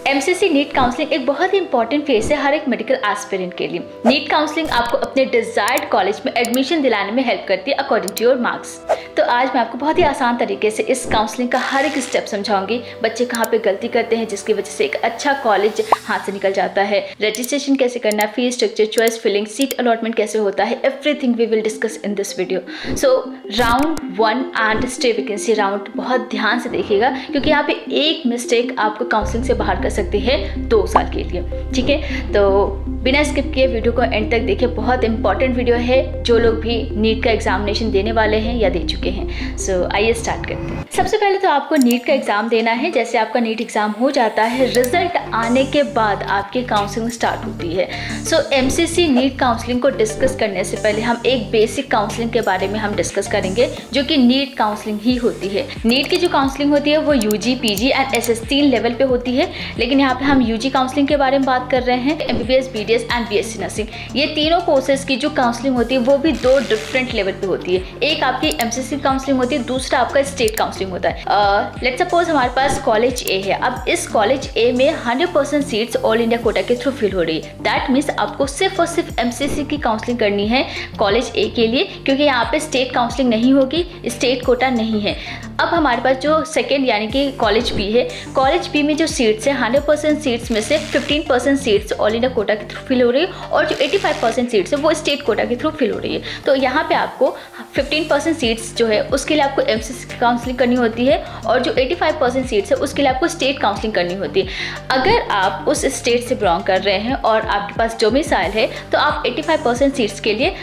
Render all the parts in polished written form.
MCC NEET counselling एक बहुत ही important phase है हर एक मेडिकल एस्पिरेंट के लिए। नीट काउंसलिंग आपको अपने डिजायर्ड कॉलेज में एडमिशन दिलाने में हेल्प करती है अकॉर्डिंग टू योर मार्क्स। तो आज मैं आपको बहुत ही आसान तरीके से इस काउंसलिंग का हर एक स्टेप समझाऊंगी। बच्चे कहाँ पे गलती करते हैं जिसकी वजह से एक अच्छा कॉलेज हाथ से निकल जाता है, रजिस्ट्रेशन कैसे करना, fees structure, choice filling, seat allotment कैसे होता है, everything we will discuss in this video. So round 1 and stray vacancy round बहुत ध्यान से देखिएगा, क्योंकि यहाँ पे एक मिस्टेक आपको काउंसलिंग से बाहर कर सकती है 2 साल के लिए। ठीक है, तो बिना स्किप किए वीडियो को एंड तक देखिए। बहुत इंपॉर्टेंट वीडियो है जो लोग भी नीट का एग्जामिनेशन देने वाले हैं या दे चुके हैं। सो आइए स्टार्ट करते हैं। सबसे पहले तो आपको नीट का एग्जाम देना है। जैसे आपका नीट एग्जाम हो जाता है, रिजल्ट आने के बाद आपकी काउंसलिंग स्टार्ट होती है। सो एमसीसी नीट काउंसलिंग को डिस्कस करने से पहले हम एक बेसिक काउंसलिंग के बारे में हम डिस्कस करेंगे, जो कि नीट काउंसलिंग ही होती है। नीट की जो काउंसलिंग होती है वो UG, PG and SS 3 level पे होती है, लेकिन यहाँ पे हम यूजी काउंसलिंग के बारे में बात कर रहे हैं। MBBS, BDS and BSc nursing, ये तीनों कोर्सेज की जो काउंसलिंग होती है वो भी 2 डिफरेंट लेवल पे होती है। एक आपकी एमसीसी काउंसलिंग होती है, दूसरा आपका स्टेट काउंसलिंग होता है। लेट्स सपोज हमारे पास कॉलेज ए है। अब इस कॉलेज ए में 100% सीट्स ऑल इंडिया कोटा के थ्रू फिल हो रही है। दैट मीन्स आपको सिर्फ और सिर्फ एमसीसी की काउंसलिंग करनी है कॉलेज ए के लिए, क्योंकि यहाँ पे स्टेट काउंसलिंग नहीं होगी, स्टेट कोटा नहीं है। अब हमारे पास जो सेकेंड यानी कि कॉलेज बी है, कॉलेज बी में जो सीट्स है 100% सीट्स में से 15% सीट्स ऑल इंडिया कोटा के थ्रू फिल हो रही है, और जो 85% सीट्स है वो स्टेट कोटा के थ्रू फिल हो रही है। तो यहाँ पे आपको 15% सीट्स जो है उसके लिए आपको एमसीसी की काउंसलिंग करनी होती है, और जो 85% सीट्स है उसके लिए आपको स्टेट काउंसलिंग करनी होती है। अगर आप उस स्टेट से बिलोंग कर रहे हैं और आपके पास डोमिसाइल है, तो आप 85% सीट्स के लिए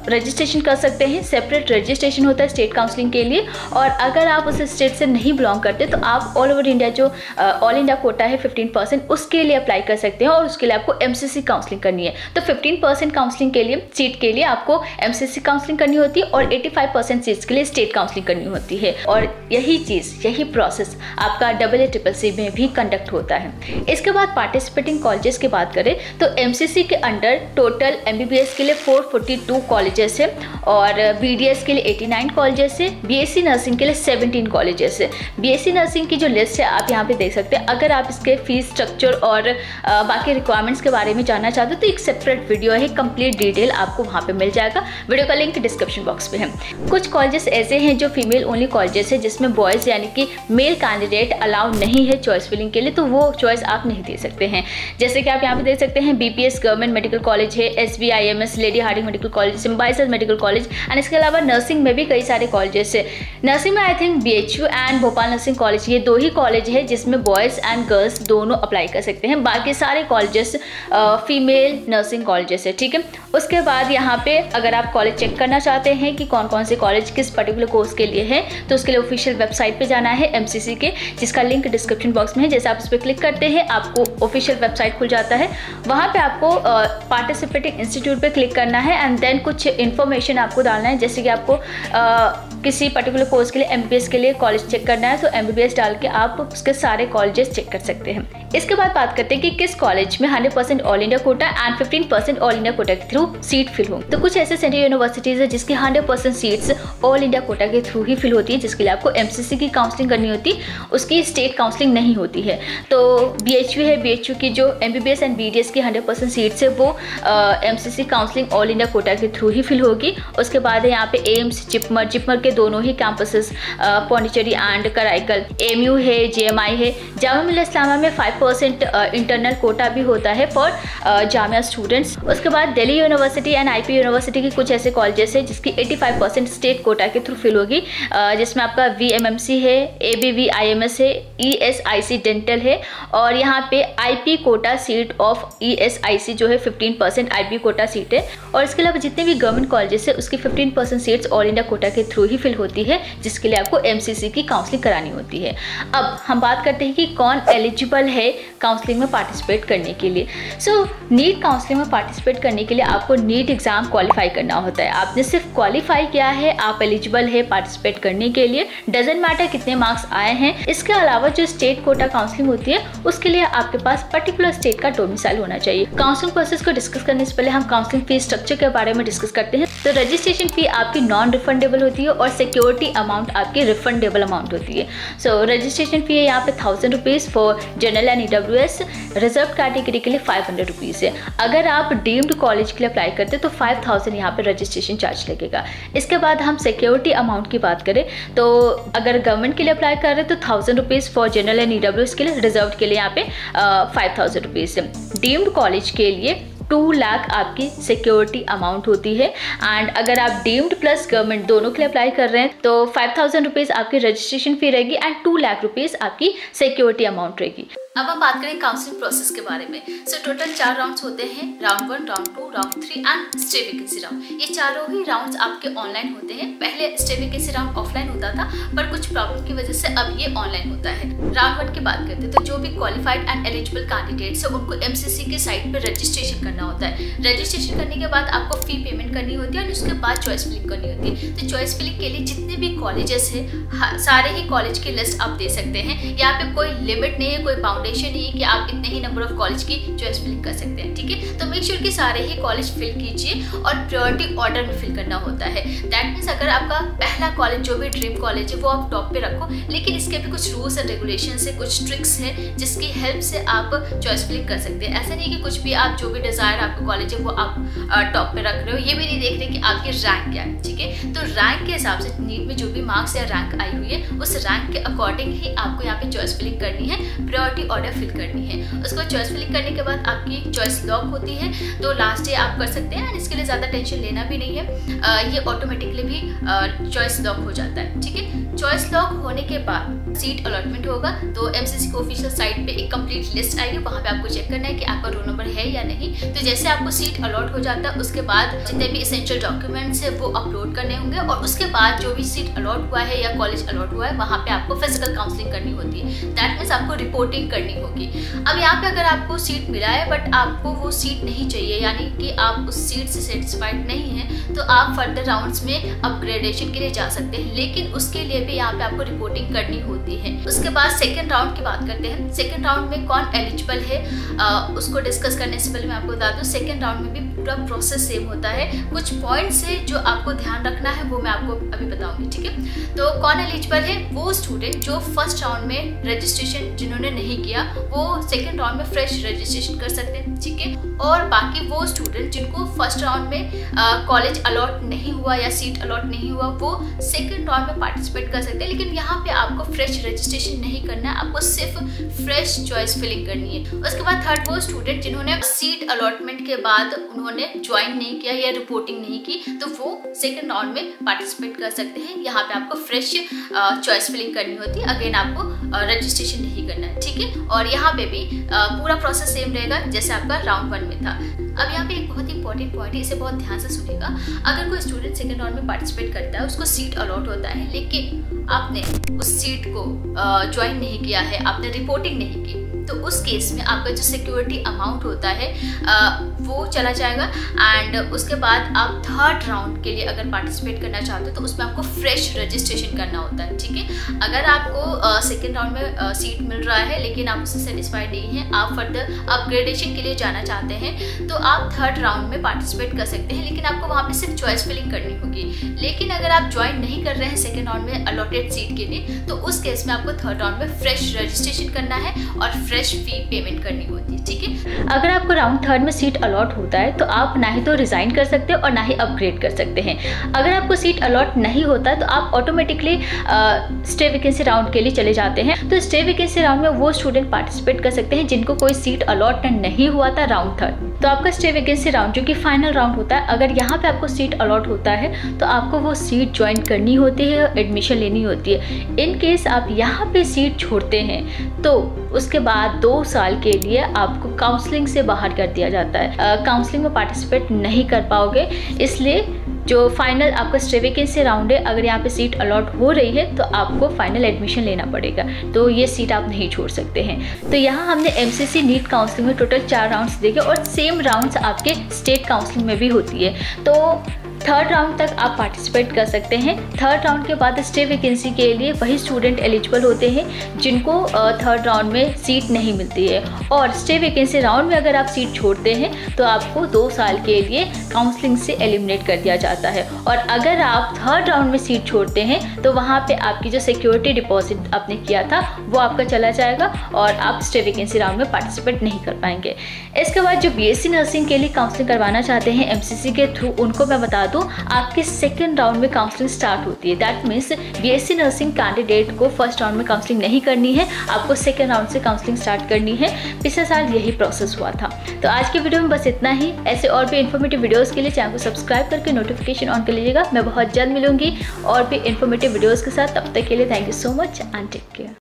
रजिस्ट्रेशन कर सकते हैं। सेपरेट रजिस्ट्रेशन होता है स्टेट काउंसलिंग के लिए। और अगर आप उस स्टेट से नहीं बिलोंग करते तो आप ऑल ओवर इंडिया जो ऑल इंडिया कोटा है 15%, उसके लिए अप्लाई कर सकते हैं, और उसके लिए आपको एमसीसी काउंसलिंग करनी है। तो 15% काउंसलिंग के लिए सीट के लिए आपको एमसीसी काउंसलिंग करनी होती है, और 85% सीट्स के लिए स्टेट काउंसलिंग करनी होती है। और यही चीज़, यही प्रोसेस आपका AACCC में भी कंडक्ट होता है। इसके बाद पार्टिसिपेटिंग कॉलेजेस की बात करें तो एमसीसी के अंडर टोटल एमबीबीएस के लिए 442 कॉलेजेस है, और बीडीएस के लिए 89 कॉलेजेस है, बीएससी नर्सिंग के लिए 17 कॉलेजेस है। बीएससी नर्सिंग की जो लिस्ट है आप यहाँ पे देख सकते हैं। अगर आप इसके फीस स्ट्रक्चर और बाकी रिक्वायरमेंट्स के बारे में जानना चाहते हो तो एक सेपरेट वीडियो है, कंप्लीट डिटेल आपको वहाँ पे मिल जाएगा। वीडियो का लिंक डिस्क्रिप्शन बॉक्स में है। कुछ कॉलेजेस ऐसे हैं जो फीमेल ओनली कॉलेजेस है, जिसमें बॉयज़ यानी कि मेल कैंडिडेट अलाउड नहीं है चॉइस फिलिंग के लिए, तो वो चॉइस आप नहीं दे सकते हैं। जैसे कि आप यहाँ पे देख सकते हैं, बीपीएस गवर्नमेंट मेडिकल कॉलेज है, SBIMS lady Hardinge medical college, Symbiosis medical college, and इसके अलावा नर्सिंग में भी कई सारे कॉलेजेस है। नर्सिंग में I think BHU and Bhopal nursing college, ये 2 ही कॉलेज है जिसमें बॉयज़ एंड गर्ल्स दोनों अप्लाई कर सकते हैं। बाकी सारे कॉलेजेस फीमेल नर्सिंग कॉलेजेस है। ठीक है, उसके बाद यहाँ पे अगर आप कॉलेज चेक करना चाहते हैं कि कौन कौन से कॉलेज किस पर्टिकुलर कोर्स के लिए है, तो उसके लिए ऑफिशियल वेबसाइट पे जाना है एमसीसी के, जिसका लिंक डिस्क्रिप्शन बॉक्स में है। जैसे आप उस पर क्लिक करते हैं आपको ऑफिशियल वेबसाइट खुल जाता है। वहाँ पे आपको पार्टिसिपेटिंग इंस्टीट्यूट पे क्लिक करना है, एंड देन कुछ इन्फॉर्मेशन आपको डालना है। जैसे कि आपको किसी पर्टिकुलर कोर्स के लिए एमबीबीएस के लिए कॉलेज चेक करना है, तो एमबीबीएस डाल के आप उसके सारे कॉलेजेस चेक कर सकते हैं। इसके बाद बात करते हैं कि किस कॉलेज में 100% all India quota and 15% all India quota के थ्रू सीट फिल हो। तो कुछ ऐसे सेंट्रल यूनिवर्सिटीज है जिसकी 100% सीट्स ऑल इंडिया कोटा के थ्रू ही फिल होती है, जिसके लिए आपको एमसीसी की काउंसलिंग करनी होती है, उसकी स्टेट काउंसलिंग नहीं होती है। तो BHU है, BHU की जो एमबीबीएस एंड बीडीएस की 100% सीट्स है वो MCC counselling all India quota के थ्रू ही फिल होगी। उसके बाद है यहाँ पे एम्स, जिपमर के दोनों ही campuses, Pondicherry and Karaikal, MU है, JMI है। जामिया मिल्लिया इस्लामिया में 5% इंटरनल कोटा भी होता है फॉर जामिया स्टूडेंट्स। उसके बाद Delhi university and IP university की कुछ ऐसे कॉलेजेस है जिसकी 85% स्टेट कोटा के थ्रू फिल होगी, जिसमें आपका VMMC है, ABVIMS है, ESIC डेंटल है, और यहाँ पे IP quota seat of ESIC जो है 15% IP कोटा सीट है। और इसके अलावा जितने भी गवर्नमेंट कॉलेजेस है उसकी 15% सीट्स ऑल इंडिया कोटा के थ्रू ही फिल होती है, जिसके लिए आपको एमसीसी की काउंसलिंग करानी होती है। अब हम बात करते हैं कि कौन एलिजिबल है काउंसलिंग में पार्टिसिपेट करने के लिए। सो नीट काउंसलिंग में पार्टिसिपेट करने के लिए आपको नीट एग्जाम क्वालिफाई करना होता है। आपने सिर्फ क्वालिफाई किया है, आप एलिजिबल है पार्टिसिपेट करने के लिए। डजेंट मैटर कितने मार्क्स आए हैं। इसके अलावा जो स्टेट कोटा काउंसलिंग होती है उसके लिए आपके पास पर्टिकुलर स्टेट का डोमिसाइल होना चाहिए। काउंसलिंग प्रोसेस को डिस्कस करने से पहले हम काउंसलिंग फीस स्ट्रक्चर के बारे में डिस्कस करते हैं। तो रजिस्ट्रेशन फी आपकी नॉन रिफंडेबल होती है, और सिक्योरिटी अमाउंट आपकी रिफंडेबल अमाउंट होती है। सो रजिस्ट्रेशन फ़ी है यहाँ पे 1000 rupees for general and EWS, reserve category के लिए 500 रुपीज़ है। अगर आप डीम्ड कॉलेज के लिए अप्लाई करते हैं तो 5000 यहाँ पे रजिस्ट्रेशन चार्ज लगेगा। इसके बाद हम सिक्योरिटी अमाउंट की बात करें तो अगर गवर्नमेंट के लिए अप्लाई कर रहे हैं तो 1000 rupees for general and EWS के लिए, रिजर्व के लिए यहाँ पे 5000 रुपीज़। डीम्ड कॉलेज के लिए 2 लाख आपकी सिक्योरिटी अमाउंट होती है। एंड अगर आप डीम्ड प्लस गवर्नमेंट दोनों के लिए अप्लाई कर रहे हैं तो 5000 रुपीज़ आपकी रजिस्ट्रेशन फी रहेगी एंड 2 लाख रुपीज़ आपकी सिक्योरिटी अमाउंट रहेगी। अब हम बात करें काउंसलिंग प्रोसेस के बारे में। सो टोटल 4 राउंड्स होते हैं, round 1, round 2, round 3 and stray vacancy round. ये चारों ही राउंड्स आपके ऑनलाइन होते हैं। पहले स्टे वैकेंसी राउंड ऑफलाइन होता था पर कुछ प्रॉब्लम की वजह से अब ये ऑनलाइन होता है। राउंड 1 की बात करते हैं तो जो भी क्वालिफाइड एंड एलिजिबल कैंडिडेट्स है उनको MCC के साइट पर रजिस्ट्रेशन करना होता है। रजिस्ट्रेशन करने के बाद आपको फी पेमेंट करनी होती है और उसके बाद चॉइस फिलिंग करनी होती है। तो चॉइस फिलिंग के लिए जितने भी कॉलेजेस हैं सारे ही कॉलेज की लिस्ट आप दे सकते हैं। यहाँ पे कोई लिमिट नहीं है, कोई बाउंडेशन नहीं है कि आप इतने ही नंबर ऑफ कॉलेज की चॉइस फिलिंग कर सकते हैं। ठीक है, तो मेक श्योर कि सारे ही कॉलेज फिल कीजिए और प्रायोरिटी ऑर्डर में फिल करना होता है। दैट मीन्स अगर आपका पहला कॉलेज जो भी ड्रीम कॉलेज है वो आप टॉप पे रखो, लेकिन इसके भी कुछ रूल्स एंड रेगुलेशन है, कुछ ट्रिक्स है जिसकी हेल्प से आप चॉइस फिलिंग कर सकते हैं। ऐसा नहीं कि कुछ भी आप जो भी डिजायर आपका कॉलेज है वो आप टॉप पे रख रहे हो, ये भी नहीं देख रहे कि आपकी रैंक क्या है। ठीक है, तो रैंक के हिसाब से नीट में जो भी मार्क्स या रैंक आई हुई है उस रैंक के अकॉर्डिंग ही आपको यहाँ पे चॉइस फिलिंग करनी है, प्रायोरिटी ऑर्डर फिल करनी है। उसके बाद चॉइस फिलिंग करने के बाद आपकी चॉइस लॉक होती है तो लास्ट डे आप कर सकते हैं एंड इसके लिए ज़्यादा टेंशन लेना भी नहीं है, ये ऑटोमेटिकली भी चॉइस लॉक हो जाता है। ठीक है, चॉइस लॉक होने के बाद सीट अलॉटमेंट होगा तो MCC को ऑफिशियल साइट पे एक कंप्लीट लिस्ट आएगी, वहाँ पे आपको चेक करना है कि आपका रोल नंबर है या नहीं। तो जैसे आपको सीट अलॉट हो जाता है उसके बाद जितने भी एसेंशियल डॉक्यूमेंट्स है वो अपलोड करने होंगे और उसके बाद जो भी सीट अलॉट हुआ है या कॉलेज अलॉट हुआ है वहाँ पे आपको फिजिकल काउंसलिंग करनी होती है। दैट मीन्स आपको रिपोर्टिंग करनी होगी। अब यहाँ पे अगर आपको सीट मिला है बट आपको वो सीट नहीं चाहिए, यानी कि आप उस सीट से सेटिस्फाइड नहीं है, तो आप फर्दर राउंड्स में अपग्रेडेशन के लिए जा सकते हैं, लेकिन उसके लिए भी यहाँ पे आपको रिपोर्टिंग करनी होती है। उसके बाद सेकंड राउंड की बात करते हैं। सेकंड राउंड में कौन एलिजिबल है उसको डिस्कस करने से पहले मैं आपको बता दूं सेकंड राउंड में भी पूरा प्रोसेस सेम होता है। कुछ पॉइंट्स है जो आपको ध्यान रखना है वो मैं आपको अभी बताऊंगी। ठीक है, तो कौन एलिजिबल है? वो स्टूडेंट जो फर्स्ट राउंड में रजिस्ट्रेशन जिन्होंने नहीं किया वो सेकंड राउंड में फ्रेश रजिस्ट्रेशन कर सकते हैं। ठीक है, और बाकी वो स्टूडेंट जिनको फर्स्ट राउंड में कॉलेज अलॉट नहीं हुआ या सीट अलॉट नहीं हुआ वो सेकंड राउंड में पार्टिसिपेट कर सकते हैं, लेकिन यहाँ पे आपको फ्रेश रजिस्ट्रेशन नहीं करना है, आपको सिर्फ फ्रेश चॉइस फिलिंग करनी है। उसके बाद थर्ड वो स्टूडेंट जिन्होंने सीट अलॉटमेंट के बाद उन्होंने ज्वाइन नहीं किया या रिपोर्टिंग नहीं की तो वो सेकंड राउंड में पार्टिसिपेट कर सकते हैं। यहाँ पे आपको फ्रेश चॉइस फिलिंग करनी होती है, अगेन आपको रजिस्ट्रेशन नहीं करना है। ठीक है, और यहाँ पे भी पूरा प्रोसेस सेम रहेगा जैसे आपका राउंड 1 में था। अब यहाँ पे एक बहुत इंपॉर्टेंट पॉइंट है, इसे बहुत ध्यान से सुनिएगा। अगर कोई स्टूडेंट सेकंड राउंड में पार्टिसिपेट करता है, उसको सीट अलॉट होता है, लेकिन आपने उस सीट को ज्वाइन नहीं किया है, आपने रिपोर्टिंग नहीं की, तो उस केस में आपका जो सिक्योरिटी अमाउंट होता है वो चला जाएगा। एंड उसके बाद आप थर्ड राउंड के लिए अगर पार्टिसिपेट करना चाहते हो तो उसमें आपको फ्रेश रजिस्ट्रेशन करना होता है। ठीक है, अगर आपको सेकेंड राउंड में सीट मिल रहा है लेकिन आप उससे सेटिस्फाइड नहीं है, आप फर्दर अपग्रेडेशन के लिए जाना चाहते हैं, तो आप थर्ड राउंड में पार्टिसिपेट कर सकते हैं, लेकिन आपको वहाँ पे सिर्फ चॉइस फिलिंग करनी होगी। लेकिन अगर आप ज्वाइन नहीं कर रहे हैं सेकेंड राउंड में अलॉटेड सीट के लिए, तो उस केस में आपको थर्ड राउंड में फ्रेश रजिस्ट्रेशन करना है और फ्रेश फी पेमेंट करनी होती है। ठीक है, अगर आपको राउंड थर्ड में सीट अलॉट होता है तो आप ना ही तो रिजाइन कर सकते हो और ना ही अपग्रेड कर सकते हैं। अगर आपको सीट अलॉट नहीं होता है तो आप ऑटोमेटिकली स्टे वैकेंसी राउंड के लिए चले जाते हैं। तो स्टे वैकेंसी राउंड में वो स्टूडेंट पार्टिसिपेट कर सकते हैं जिनको कोई सीट अलॉट नहीं हुआ था राउंड थर्ड। तो आपका स्टे वैकेंसी राउंड जो कि फाइनल राउंड होता है, अगर यहाँ पे आपको सीट अलॉट होता है तो आपको वो सीट ज्वाइन करनी होती है और एडमिशन लेनी होती है। इन केस आप यहाँ पे सीट छोड़ते हैं तो उसके बाद 2 साल के लिए आपको काउंसलिंग से बाहर कर दिया जाता है, काउंसलिंग में पार्टिसिपेट नहीं कर पाओगे। इसलिए जो फाइनल आपका स्टे वैकेंसी राउंड है, अगर यहाँ पे सीट अलॉट हो रही है तो आपको फाइनल एडमिशन लेना पड़ेगा, तो ये सीट आप नहीं छोड़ सकते हैं। तो यहाँ हमने MCC नीट काउंसलिंग में टोटल 4 राउंड्स देखे और सेम राउंड्स आपके स्टेट काउंसलिंग में भी होती है। तो 3rd राउंड तक आप पार्टिसिपेट कर सकते हैं। 3rd राउंड के बाद स्टे वैकेंसी के लिए वही स्टूडेंट एलिजिबल होते हैं जिनको 3rd राउंड में सीट नहीं मिलती है। और स्टे वैकेंसी राउंड में अगर आप सीट छोड़ते हैं तो आपको 2 साल के लिए काउंसलिंग से एलिमिनेट कर दिया जाता है। और अगर आप 3rd राउंड में सीट छोड़ते हैं तो वहाँ पे आपकी जो सिक्योरिटी डिपॉजिट आपने किया था वो आपका चला जाएगा और आप स्टे वैकेंसी राउंड में पार्टिसिपेट नहीं कर पाएंगे। इसके बाद जो बीएससी नर्सिंग के लिए काउंसलिंग करवाना चाहते हैं एमसीसी के थ्रू, उनको मैं बता दूं आपके 2nd राउंड में काउंसलिंग स्टार्ट होती है। That means BSc nursing candidate को 1st राउंड में काउंसलिंग नहीं करनी है, आपको 2nd राउंड से काउंसलिंग स्टार्ट करनी है। पिछले साल यही प्रोसेस हुआ था। तो आज की वीडियो में बस इतना ही। ऐसे और भी इन्फॉर्मेटिव वीडियोज़ के लिए चैनल को सब्सक्राइब करके नोटिफिकेशन ऑन कर लीजिएगा। मैं बहुत जल्द मिलूंगी और भी इन्फॉर्मेटिव वीडियोज़ के साथ। तब तक के लिए thank you so much and take care.